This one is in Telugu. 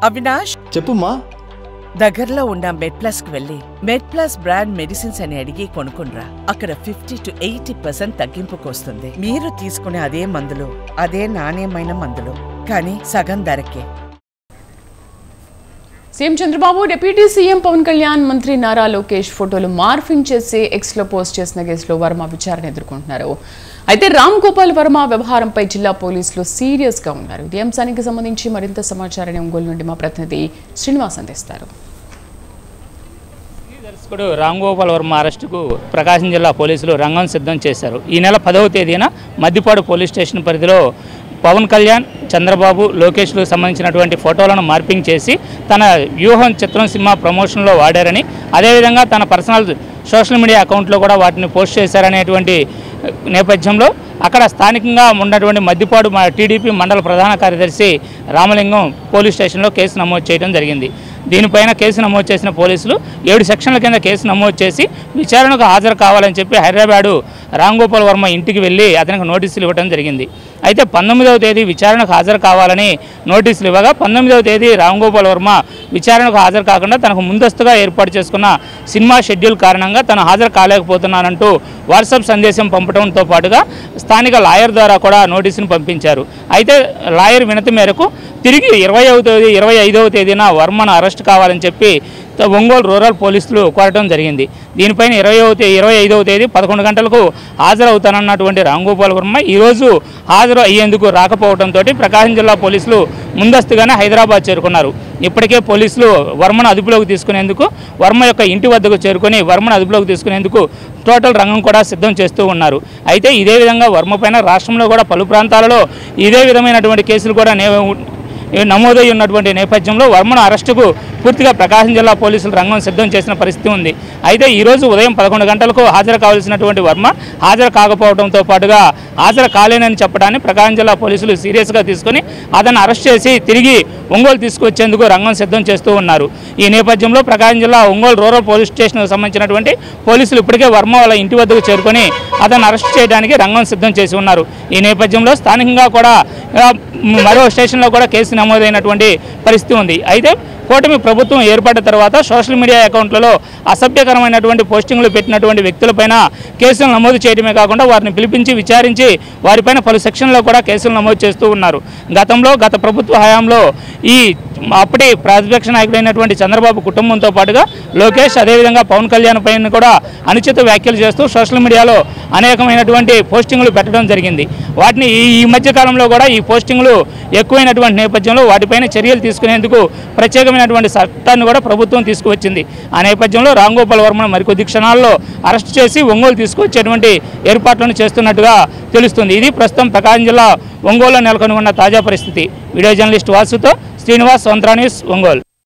అవినాష్ చెప్పుమా. దగ్గరలో ఉన్న మెడ్ప్లస్ కు వెళ్ళి మెడ్ప్లస్ బ్రాండ్ మెడిసిన్స్ అని అడిగి కొనుక్కునరా. అక్కడ 50 to 80% తగ్గింపుకు వస్తుంది. మీరు తీసుకునే అదే మందులు, అదే నాణ్యమైన మందులు, కానీ సగం ధరకే. CM Chandrababu, deputy CM Pawan Kalyan, మంత్రి నారా లోకేష్ ఫోటోలు మార్ఫింగ్ చేసి ఎక్స్లో పోస్ట్ చేసిన కేసులో వర్మ విచారణ ఎదుర్కొంటున్నారు. అయితే రామ్ గోపాల్ వర్మ వ్యవహారంపై జిల్లా పోలీసులు సీరియస్ గా ఉన్నారు. ఈ అంశానికి సంబంధించి మరింత సమాచారాన్ని ఒంగోలు నుండి మా ప్రతినిధి శ్రీనివాస్ అందిస్తారు. దర్శకుడు రామ్ గోపాల్ వర్మ అరెస్టుకు ప్రకాశం జిల్లా పోలీసులు రంగం సిద్ధం చేశారు. ఈ నెల 10వ తేదీన మద్దిపాడు పోలీస్ స్టేషన్ పరిధిలో పవన్ కళ్యాణ్, చంద్రబాబు, లోకేష్లకు సంబంధించినటువంటి ఫోటోలను మార్పింగ్ చేసి తన వ్యూహం చిత్రం సినిమా ప్రమోషన్లో వాడారని, అదేవిధంగా తన పర్సనల్ సోషల్ మీడియా అకౌంట్లో కూడా వాటిని పోస్ట్ చేశారనేటువంటి నేపథ్యంలో అక్కడ స్థానికంగా ఉన్నటువంటి మద్దిపాడు టీడీపీ మండల ప్రధాన కార్యదర్శి రామలింగం పోలీస్ స్టేషన్లో కేసు నమోదు చేయడం జరిగింది. దీనిపైన కేసు నమోదు చేసిన పోలీసులు 7 సెక్షన్ల కింద కేసు నమోదు చేసి విచారణకు హాజరు కావాలని చెప్పి హైదరాబాదు రామ్ గోపాల్ వర్మ ఇంటికి వెళ్ళి అతనికి నోటీసులు ఇవ్వడం జరిగింది. అయితే 19వ తేదీ విచారణకు హాజరు కావాలని నోటీసులు ఇవ్వగా 19వ తేదీ రామ్ గోపాల్ వర్మ విచారణకు హాజరు కాకుండా తనకు ముందస్తుగా ఏర్పాటు చేసుకున్న సినిమా షెడ్యూల్ కారణంగా తను హాజరు కాలేకపోతున్నానంటూ వాట్సాప్ సందేశం పంపడంతో పాటుగా స్థానిక లాయర్ ద్వారా కూడా నోటీసును పంపించారు. అయితే లాయర్ వినతి మేరకు తిరిగి 25వ తేదీన వర్మను అరెస్ట్ కావాలని చెప్పి ఒంగోలు రూరల్ పోలీసులు కోరటం జరిగింది. దీనిపైన 25వ తేదీ 11 గంటలకు హాజరవుతానన్నటువంటి రామ్ గోపాల్ వర్మ ఈరోజు హాజరు అయ్యేందుకు రాకపోవడంతో ప్రకాశం జిల్లా పోలీసులు ముందస్తుగానే హైదరాబాద్ చేరుకున్నారు. ఇప్పటికే పోలీసులు వర్మను అదుపులోకి తీసుకునేందుకు వర్మ యొక్క ఇంటి వద్దకు చేరుకొని వర్మను అదుపులోకి తీసుకునేందుకు టోటల్ రంగం కూడా సిద్ధం చేస్తూ ఉన్నారు. అయితే ఇదే విధంగా వర్మ పైన రాష్ట్రంలో కూడా పలు ప్రాంతాలలో ఇదే విధమైనటువంటి కేసులు కూడా నమోదై ఉన్నటువంటి నేపథ్యంలో వర్మను అరెస్టుకు పూర్తిగా ప్రకాశం జిల్లా పోలీసులు రంగం సిద్ధం చేసిన పరిస్థితి ఉంది. అయితే ఈరోజు ఉదయం 11 గంటలకు హాజరు కావాల్సినటువంటి వర్మ హాజరు కాకపోవడంతో పాటుగా హాజరు కాలేనని చెప్పడాన్ని ప్రకాశం జిల్లా పోలీసులు సీరియస్గా తీసుకుని అతను అరెస్ట్ చేసి తిరిగి ఒంగోలు తీసుకొచ్చేందుకు రంగం సిద్ధం చేస్తూ ఉన్నారు. ఈ నేపథ్యంలో ప్రకాశం జిల్లా ఒంగోలు రూరల్ పోలీస్ స్టేషన్కు సంబంధించినటువంటి పోలీసులు ఇప్పటికే వర్మ వాళ్ళ ఇంటి వద్దకు చేరుకొని అతను అరెస్ట్ చేయడానికి రంగం సిద్ధం చేసి ఉన్నారు. ఈ నేపథ్యంలో స్థానికంగా కూడా మరో స్టేషన్లో కూడా కేసు నమోదైనటువంటి పరిస్థితి ఉంది. అయితే కూటమి ప్రభుత్వం ఏర్పడిన తర్వాత సోషల్ మీడియా అకౌంట్లలో అసభ్యకరమైనటువంటి పోస్టింగ్లు పెట్టినటువంటి వ్యక్తులపైన కేసులు నమోదు చేయడమే కాకుండా వారిని పిలిపించి విచారించి వారిపైన పలు సెక్షన్లో కూడా కేసులు నమోదు చేస్తూ ఉన్నారు. గత ప్రభుత్వ హయాంలో ఈ అప్పటి ప్రతిపక్ష నాయకుడైనటువంటి చంద్రబాబు కుటుంబంతో పాటుగా లోకేష్, అదేవిధంగా పవన్ కళ్యాణ్ పైన కూడా అనుచిత వ్యాఖ్యలు చేస్తూ సోషల్ మీడియాలో అనేకమైనటువంటి పోస్టింగ్లు పెట్టడం జరిగింది. వాటిని ఈ మధ్య కాలంలో కూడా ఈ పోస్టింగ్లు ఎక్కువైనటువంటి నేపథ్యంలో వాటిపైన చర్యలు తీసుకునేందుకు ప్రత్యేకమైనటువంటి చట్టాన్ని కూడా ప్రభుత్వం తీసుకువచ్చింది. ఆ నేపథ్యంలో రామ్ గోపాల్ వర్మను మరికొద్ది క్షణాల్లో అరెస్ట్ చేసి ఒంగోలు తీసుకొచ్చేటువంటి ఏర్పాట్లను చేస్తున్నట్టుగా తెలుస్తుంది. ఇది ప్రస్తుతం ప్రకాశం జిల్లా ఒంగోలులో నెలకొని ఉన్న తాజా పరిస్థితి. వీడియో జర్నలిస్ట్ వాసుతో శ్రీనివాస్, స్వంత్రా న్యూస్, ఒంగోలు.